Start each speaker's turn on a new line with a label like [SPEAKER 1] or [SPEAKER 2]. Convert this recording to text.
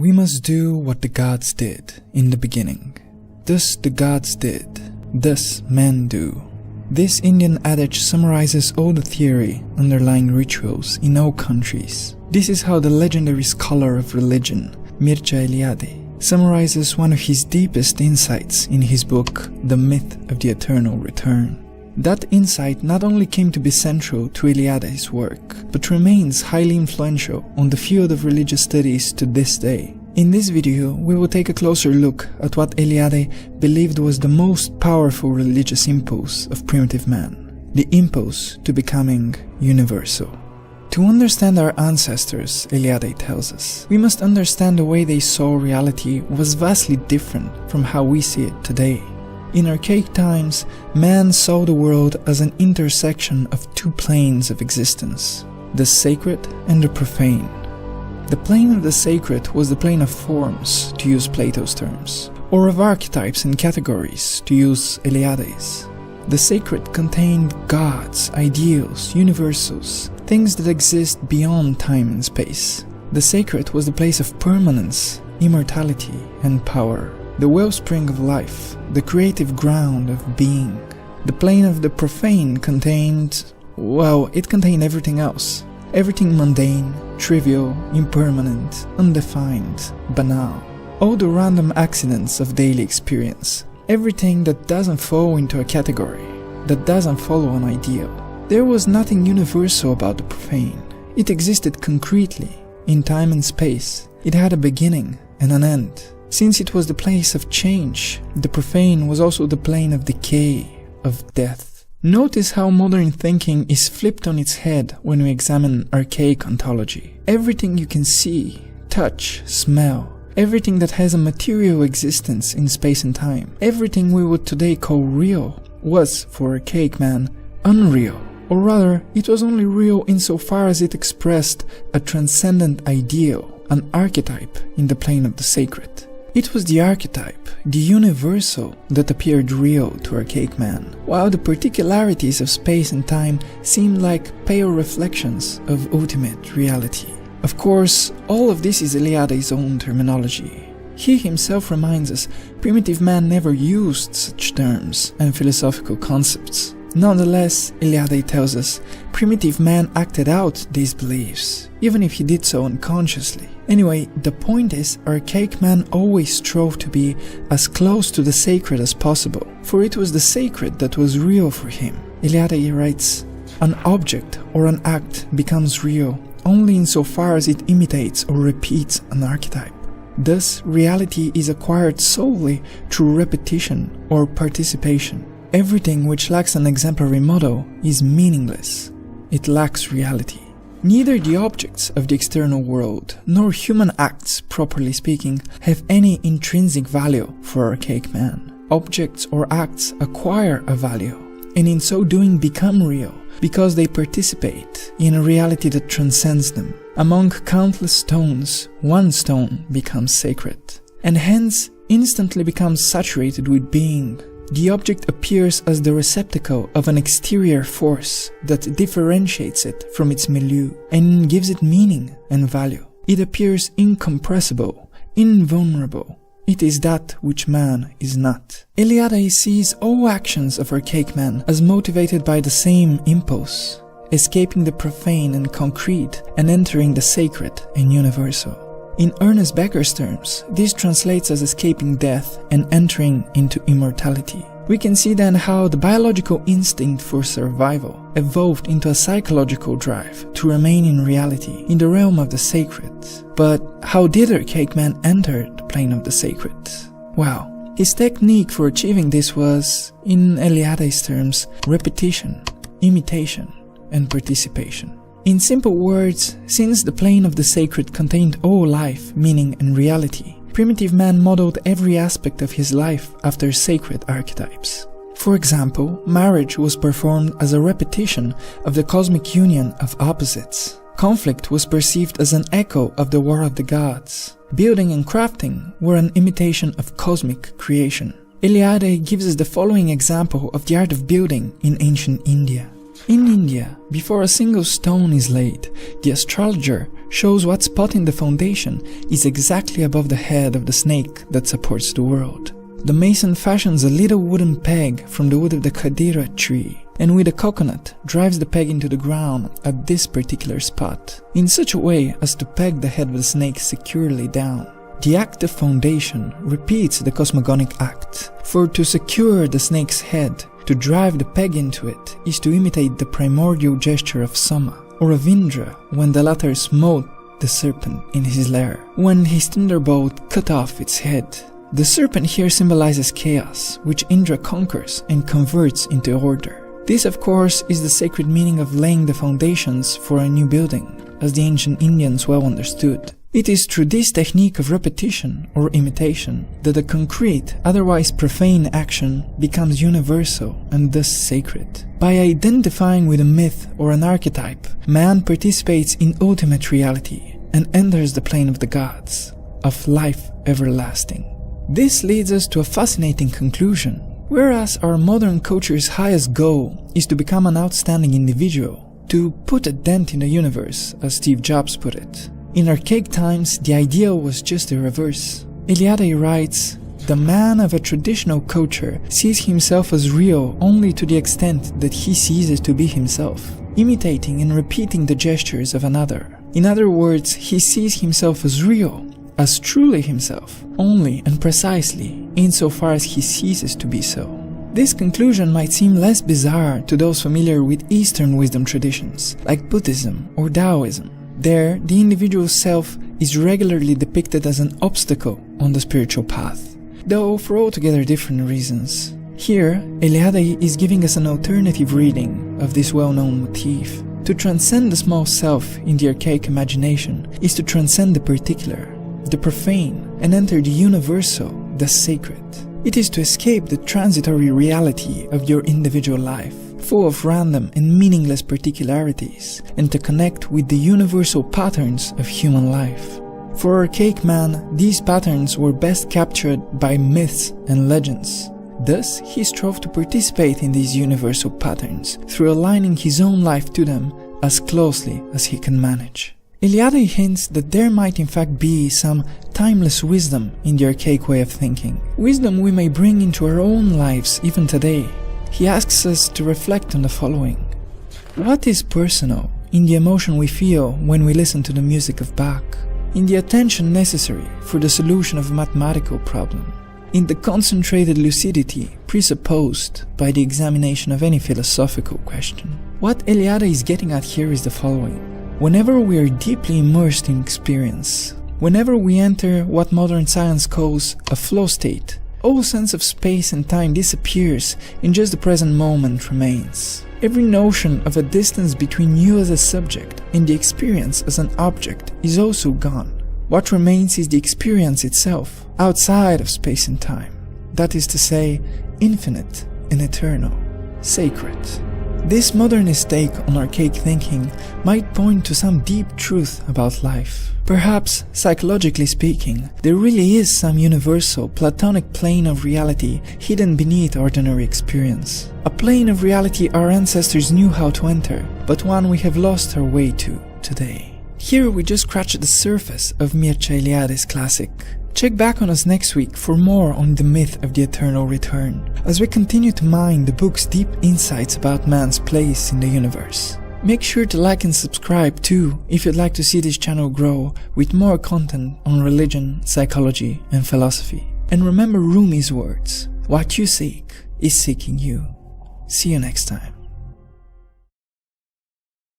[SPEAKER 1] We must do what the gods did in the beginning. Thus the gods did, thus men do. This Indian adage summarizes all the theory underlying rituals in all countries. This is how the legendary scholar of religion, Mircea Eliade, summarizes one of his deepest insights in his book, The Myth of the Eternal Return. That insight not only came to be central to Eliade's work, but remains highly influential on the field of religious studies to this day. In this video, we will take a closer look at what Eliade believed was the most powerful religious impulse of primitive man, the impulse to becoming universal. To understand our ancestors, Eliade tells us, we must understand the way they saw reality was vastly different from how we see it today. In archaic times, man saw the world as an intersection of two planes of existence, the sacred and the profane. The plane of the sacred was the plane of forms, to use Plato's terms, or of archetypes and categories, to use Eliade's. The sacred contained gods, ideals, universals, things that exist beyond time and space. The sacred was the place of permanence, immortality, and power, the wellspring of life, the creative ground of being. The plane of the profane contained, well, it contained everything else. Everything mundane, trivial, impermanent, undefined, banal. All the random accidents of daily experience. Everything that doesn't fall into a category, that doesn't follow an ideal. There was nothing universal about the profane. It existed concretely, in time and space. It had a beginning and an end. Since it was the place of change, the profane was also the plane of decay, of death. Notice how modern thinking is flipped on its head when we examine archaic ontology. Everything you can see, touch, smell, everything that has a material existence in space and time, everything we would today call real, was, for archaic man, unreal. Or rather, it was only real insofar as it expressed a transcendent ideal, an archetype in the plane of the sacred. It was the archetype, the universal, that appeared real to archaic man, while the particularities of space and time seemed like pale reflections of ultimate reality. Of course, all of this is Eliade's own terminology. He himself reminds us primitive man never used such terms and philosophical concepts. Nonetheless, Eliade tells us, primitive man acted out these beliefs, even if he did so unconsciously. Anyway, the point is, archaic man always strove to be as close to the sacred as possible, for it was the sacred that was real for him. Eliade writes, an object or an act becomes real only insofar as it imitates or repeats an archetype. Thus, reality is acquired solely through repetition or participation. Everything which lacks an exemplary model is meaningless. It lacks reality. Neither the objects of the external world, nor human acts, properly speaking, have any intrinsic value for archaic man. Objects or acts acquire a value, and in so doing become real, because they participate in a reality that transcends them. Among countless stones, one stone becomes sacred, and hence instantly becomes saturated with being. The object appears as the receptacle of an exterior force that differentiates it from its milieu and gives it meaning and value. It appears incompressible, invulnerable. It is that which man is not. Eliade sees all actions of archaic man as motivated by the same impulse, escaping the profane and concrete and entering the sacred and universal. In Ernest Becker's terms, this translates as escaping death and entering into immortality. We can see then how the biological instinct for survival evolved into a psychological drive to remain in reality, in the realm of the sacred. But how did archaic man enter the plane of the sacred? Well, his technique for achieving this was, in Eliade's terms, repetition, imitation, and participation. In simple words, since the plane of the sacred contained all life, meaning, and reality, primitive man modeled every aspect of his life after sacred archetypes. For example, marriage was performed as a repetition of the cosmic union of opposites. Conflict was perceived as an echo of the war of the gods. Building and crafting were an imitation of cosmic creation. Eliade gives us the following example of the art of building in ancient India. In India, before a single stone is laid, the astrologer shows what spot in the foundation is exactly above the head of the snake that supports the world. The mason fashions a little wooden peg from the wood of the Khadira tree, and with a coconut drives the peg into the ground at this particular spot, in such a way as to peg the head of the snake securely down. The act of foundation repeats the cosmogonic act, for to secure the snake's head, to drive the peg into it, is to imitate the primordial gesture of Soma, or of Indra when the latter smote the serpent in his lair, when his thunderbolt cut off its head. The serpent here symbolizes chaos, which Indra conquers and converts into order. This, of course, is the sacred meaning of laying the foundations for a new building, as the ancient Indians well understood. It is through this technique of repetition or imitation that a concrete, otherwise profane action becomes universal and thus sacred. By identifying with a myth or an archetype, man participates in ultimate reality and enters the plane of the gods, of life everlasting. This leads us to a fascinating conclusion. Whereas our modern culture's highest goal is to become an outstanding individual, to put a dent in the universe, as Steve Jobs put it, in archaic times the ideal was just the reverse. Eliade writes, "The man of a traditional culture sees himself as real only to the extent that he ceases to be himself, imitating and repeating the gestures of another. In other words, he sees himself as real, as truly himself, only and precisely insofar as he ceases to be so." This conclusion might seem less bizarre to those familiar with Eastern wisdom traditions, like Buddhism or Taoism. There, the individual self is regularly depicted as an obstacle on the spiritual path, though for altogether different reasons. Here, Eliade is giving us an alternative reading of this well-known motif. To transcend the small self in the archaic imagination is to transcend the particular, the profane, and enter the universal, the sacred. It is to escape the transitory reality of your individual life, full of random and meaningless particularities, and to connect with the universal patterns of human life. For archaic man, these patterns were best captured by myths and legends. Thus, he strove to participate in these universal patterns through aligning his own life to them as closely as he can manage. Eliade hints that there might in fact be some timeless wisdom in the archaic way of thinking, wisdom we may bring into our own lives even today. He asks us to reflect on the following. What is personal in the emotion we feel when we listen to the music of Bach, in the attention necessary for the solution of a mathematical problem, in the concentrated lucidity presupposed by the examination of any philosophical question? What Eliade is getting at here is the following. Whenever we are deeply immersed in experience, whenever we enter what modern science calls a flow state, all sense of space and time disappears and just the present moment remains. Every notion of a distance between you as a subject and the experience as an object is also gone. What remains is the experience itself, outside of space and time. That is to say, infinite and eternal, sacred. This modernist take on archaic thinking might point to some deep truth about life. Perhaps, psychologically speaking, there really is some universal, platonic plane of reality hidden beneath ordinary experience. A plane of reality our ancestors knew how to enter, but one we have lost our way to today. Here we just scratched the surface of Mircea Eliade's classic. Check back on us next week for more on the myth of the eternal return, as we continue to mine the book's deep insights about man's place in the universe. Make sure to like and subscribe too if you'd like to see this channel grow with more content on religion, psychology, and philosophy. And remember Rumi's words, what you seek is seeking you. See you next time.